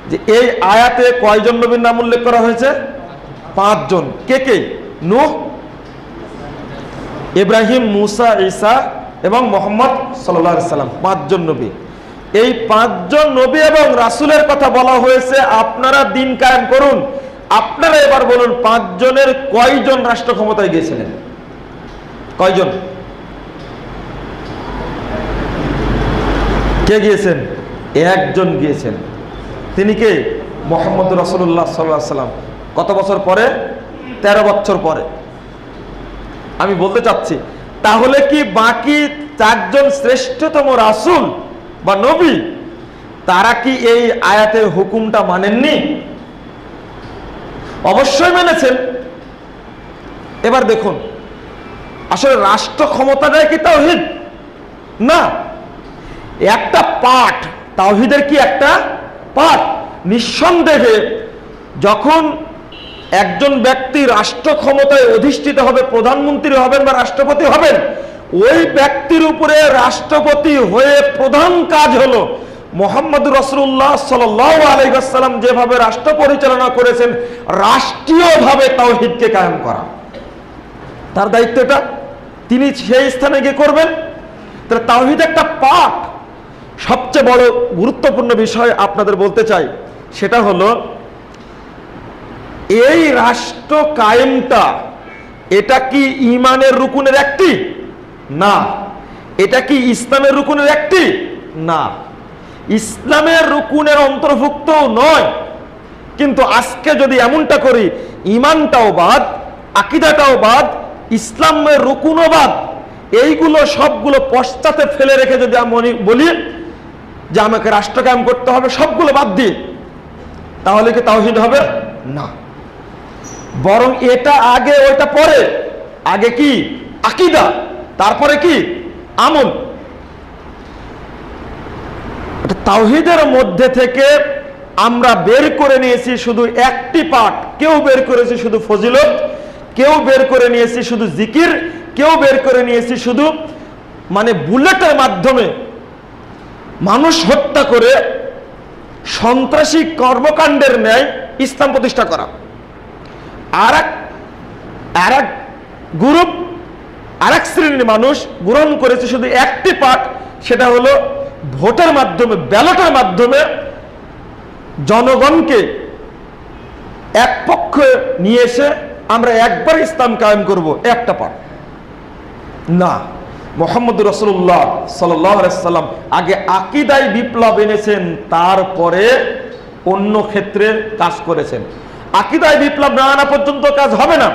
যে এই আয়াতে কয়জন নবীর নাম উল্লেখ করা হয়েছে? 5 জন। কে কে? নূহ, ইব্রাহিম, মুসা, ঈসা এবং মুহাম্মদ সাল্লাল্লাহু আলাইহি সাল্লাম, 5 জন নবী। এই 5 জন নবী এবং রাসূলের কথা বলা হয়েছে আপনারা দ্বীন কায়েম করুন। আপনারা এবার বলুন 5 জনের কয়জন রাষ্ট্র ক্ষমতায় গিয়েছিলেন? কয়জন? কে গিয়েছেন? একজন গিয়েছেন। তিনি কে? মুহাম্মদ রাসূলুল্লাহ সাল্লাল্লাহু আলাইহি সাল্লাম। কত বছর পরে? 13 বছর পরে। আমি বলতে চাচ্ছি তাহলে কি বাকি 4 জন শ্রেষ্ঠতম রাসূল বা নবী তারা কি এই আয়াতের হুকুমটা মানেননি? অবশ্যই মেনেছেন। এবার দেখুন আসলে রাষ্ট্র ক্ষমতাটাই কি তাওহীদ? না, একটা পার্ট। তাওহীদের কি একটা পার্ট। নিঃসন্দেহে যখন একজন ব্যক্তি রাষ্ট্র ক্ষমতায় অধিষ্ঠিত হবে, প্রধানমন্ত্রী হবেন বা রাষ্ট্রপতি হবেন, ওই ব্যক্তির উপরে রাষ্ট্রপতি হয়ে প্রধান কাজ হলো মুহাম্মদ রাসূলুল্লাহ সাল্লাল্লাহু আলাইহি ওয়াসাল্লাম যেভাবে রাষ্ট্র পরিচালনা করেছেন রাষ্ট্রীয়ভাবে তাওহীদকে কায়েম করা। তার দায়িত্বটা তিনি সেই স্থানে গিয়ে করবেন। তাহলে তাওহীদ একটা পার্ট। সবচেয়ে বড় গুরুত্বপূর্ণ বিষয় আপনাদের বলতে চাই, সেটা হলো এই রাষ্ট্র কায়েমটা এটা কি ঈমানের রুকুনের একটি? না। এটা কি ইসলামের রুকুনের একটি? না। ইসলামের রুকুনের অন্তর্ভুক্ত নয়। কিন্তু আজকে যদি এমনটা করি, ঈমানটাও বাদ, আকীদাটাও বাদ, ইসলামের রুকুনও বাদ, এইগুলো সবগুলো পশ্চাতে ফেলে রেখে যদি আমি বলি যে আমাকে রাষ্ট্র কায়েম করতে হবে, সবগুলো বাদ দিয়ে, তাহলে কি তাওহীদ হবে? না। বরং এটা আগে, ওইটা পরে। আগে কি? আকীদা, তারপরে কি? আমল। তাওহীদের মধ্যে থেকে আমরা বের করে নিয়েছি শুধু একটি পার্ট। কেউ বের করেছে শুধু ফজিলত, কেউ বের করে নিয়েছি শুধু জিকির, কেউ বের করে নিয়েছি শুধু বুলেটের মাধ্যমে মানুষ হত্যা করে সন্ত্রাসী কর্মকাণ্ডের ন্যায় ইসলাম প্রতিষ্ঠা করা। আর এক গ্রুপ, আর এক শ্রেণীর মানুষ গ্রহণ করেছে শুধু একটি পার্ট, সেটা হলো ভোটের মাধ্যমে, ব্যালটের মাধ্যমে জনগণকে এক পক্ষে নিয়ে এসে আমরা একবার ইসলাম কায়েম করব, একটা পার্ট। না, মুহাম্মদ রাসূলুল্লাহ সাল্লাল্লাহু আলাইহি সাল্লাম আগে আকীদায় বিপ্লব এনেছেন, তারপরে অন্য ক্ষেত্রে কাজ করেছেন। আকীদায় বিপ্লব না আনা পর্যন্ত কাজ হবে না।